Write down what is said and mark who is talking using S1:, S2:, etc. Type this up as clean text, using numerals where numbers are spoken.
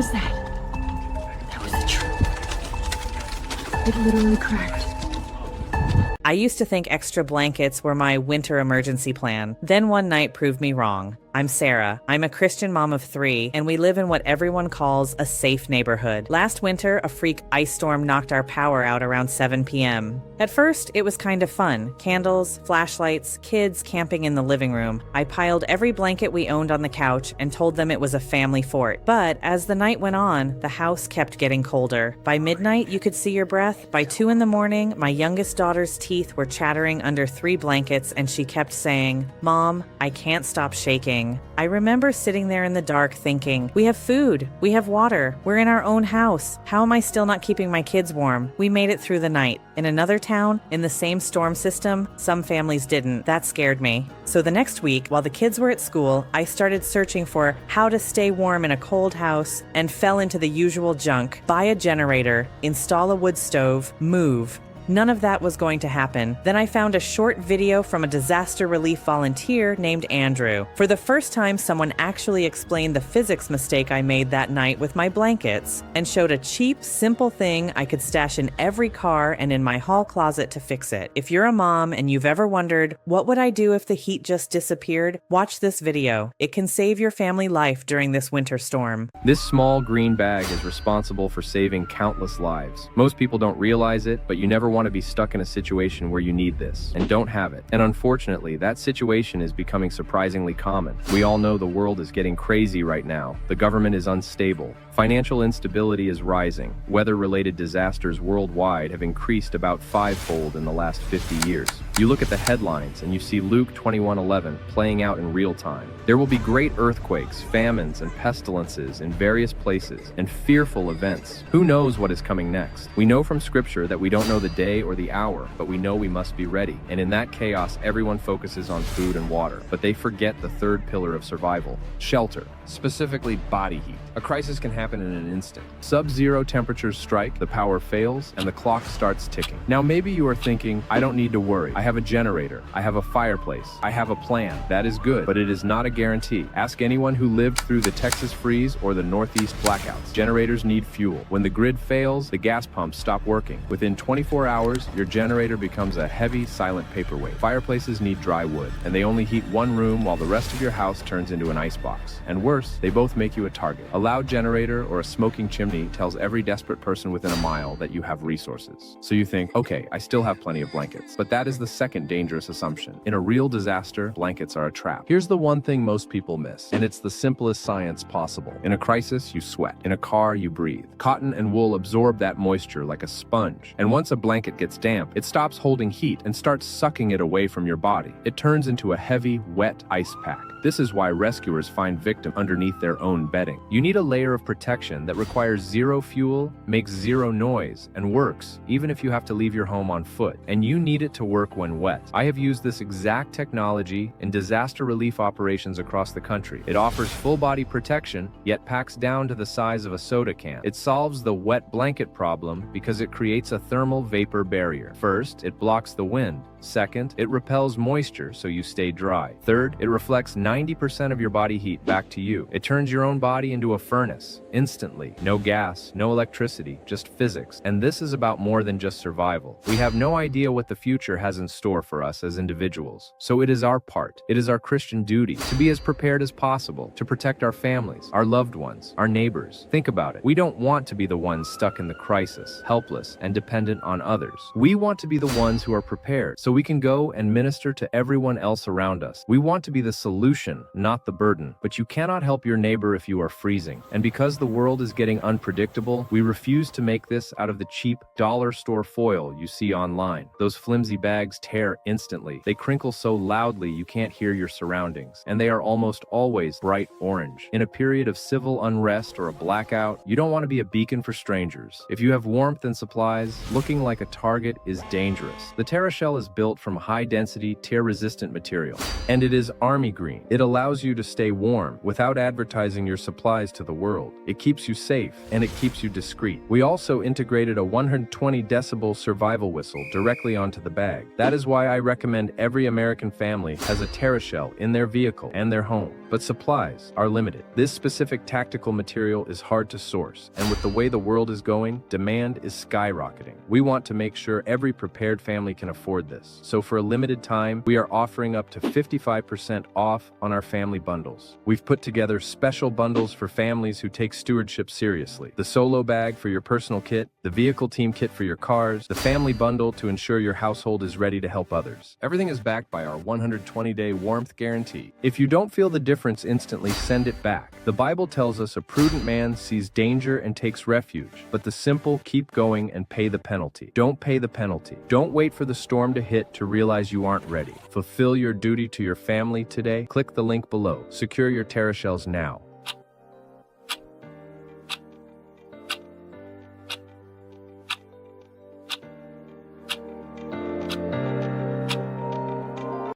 S1: was that? That was the truth. It literally cracked.
S2: I used to think extra blankets were my winter emergency plan. Then one night proved me wrong. I'm Sarah. I'm a Christian mom of 3, and we live in what everyone calls a safe neighborhood. Last winter, a freak ice storm knocked our power out around 7 p.m. At first, it was kind of fun. Candles, flashlights, kids camping in the living room. I piled every blanket we owned on the couch and told them it was a family fort. But as the night went on, the house kept getting colder. By midnight, you could see your breath. By 2 in the morning, my youngest daughter's teeth were chattering under 3 blankets, and she kept saying, "Mom, I can't stop shaking." I remember sitting there in the dark thinking, we have food, we have water, we're in our own house. How am I still not keeping my kids warm? We made it through the night. In another town, in the same storm system, some families didn't. That scared me. So the next week, while the kids were at school, I started searching for how to stay warm in a cold house and fell into the usual junk. Buy a generator, install a wood stove, move. None of that was going to happen. Then I found a short video from a disaster relief volunteer named Andrew. For the first time, someone actually explained the physics mistake I made that night with my blankets and showed a cheap, simple thing I could stash in every car and in my hall closet to fix it. If you're a mom and you've ever wondered, what would I do if the heat just disappeared? Watch this video. It can save your family life during this winter storm.
S3: This small green bag is responsible for saving countless lives. Most people don't realize it, but you never want to be stuck in a situation where you need this and don't have it. And unfortunately, that situation is becoming surprisingly common. We all know the world is getting crazy right now. The government is unstable. Financial instability is rising. Weather-related disasters worldwide have increased about 5-fold in the last 50 years. You look at the headlines and you see Luke 21:11 playing out in real time. There will be great earthquakes, famines, and pestilences in various places, and fearful events. Who knows what is coming next? We know from Scripture that we don't know the day or the hour, but we know we must be ready. And in that chaos, everyone focuses on food and water, but they forget the third pillar of survival: shelter, specifically body heat. A crisis can happen in an instant. Sub-zero temperatures strike, the power fails, and the clock starts ticking. Now maybe you are thinking, I don't need to worry. I have a generator. I have a fireplace. I have a plan. That is good, but it is not a guarantee. Ask anyone who lived through the Texas freeze or the Northeast blackouts. Generators need fuel. When the grid fails, the gas pumps stop working. Within 24 hours, your generator becomes a heavy, silent paperweight. Fireplaces need dry wood, and they only heat one room while the rest of your house turns into an icebox. And worse, they both make you a target. A loud generator or a smoking chimney tells every desperate person within a mile that you have resources. So you think, okay, I still have plenty of blankets. But that is the second dangerous assumption. In a real disaster, blankets are a trap. Here's the one thing most people miss, and it's the simplest science possible. In a crisis, you sweat. In a car, you breathe. Cotton and wool absorb that moisture like a sponge. And once a blanket gets damp, it stops holding heat and starts sucking it away from your body. It turns into a heavy, wet ice pack. This is why rescuers find victims underneath their own bedding. You need a layer of protection that requires zero fuel, makes zero noise, and works even if you have to leave your home on foot. And you need it to work when wet. I have used this exact technology in disaster relief operations across the country. It offers full-body protection, yet packs down to the size of a soda can. It solves the wet blanket problem because it creates a thermal vapor barrier. First, it blocks the wind. Second, it repels moisture so you stay dry. Third, it reflects 90% of your body heat back to you. It turns your own body into a furnace, instantly. No gas, no electricity, just physics. And this is about more than just survival. We have no idea what the future has in store for us as individuals. So it is our part, it is our Christian duty to be as prepared as possible, to protect our families, our loved ones, our neighbors. Think about it. We don't want to be the ones stuck in the crisis, helpless and dependent on others. We want to be the ones who are prepared, so we can go and minister to everyone else around us. We want to be the solution, not the burden. But you cannot help your neighbor if you are freezing. And because the world is getting unpredictable, we refuse to make this out of the cheap dollar store foil you see online. Those flimsy bags tear instantly. They crinkle so loudly you can't hear your surroundings. And they are almost always bright orange. In a period of civil unrest or a blackout, you don't want to be a beacon for strangers. If you have warmth and supplies, looking like a target is dangerous. The TerraShell is built built from high-density, tear-resistant material. And it is Army Green. It allows you to stay warm without advertising your supplies to the world. It keeps you safe, and it keeps you discreet. We also integrated a 120 decibel survival whistle directly onto the bag. That is why I recommend every American family has a TerraShell in their vehicle and their home. But supplies are limited. This specific tactical material is hard to source, and with the way the world is going, demand is skyrocketing. We want to make sure every prepared family can afford this. So for a limited time, we are offering up to 55% off on our family bundles. We've put together special bundles for families who take stewardship seriously. The solo bag for your personal kit, the vehicle team kit for your cars, the family bundle to ensure your household is ready to help others. Everything is backed by our 120-day warmth guarantee. If you don't feel the difference instantly, send it back. The Bible tells us a prudent man sees danger and takes refuge, but the simple keep going and pay the penalty. Don't pay the penalty. Don't wait for the storm to hit to realize you aren't ready. Fulfill your duty to your family today. Click the link below. Secure your TerraShells now.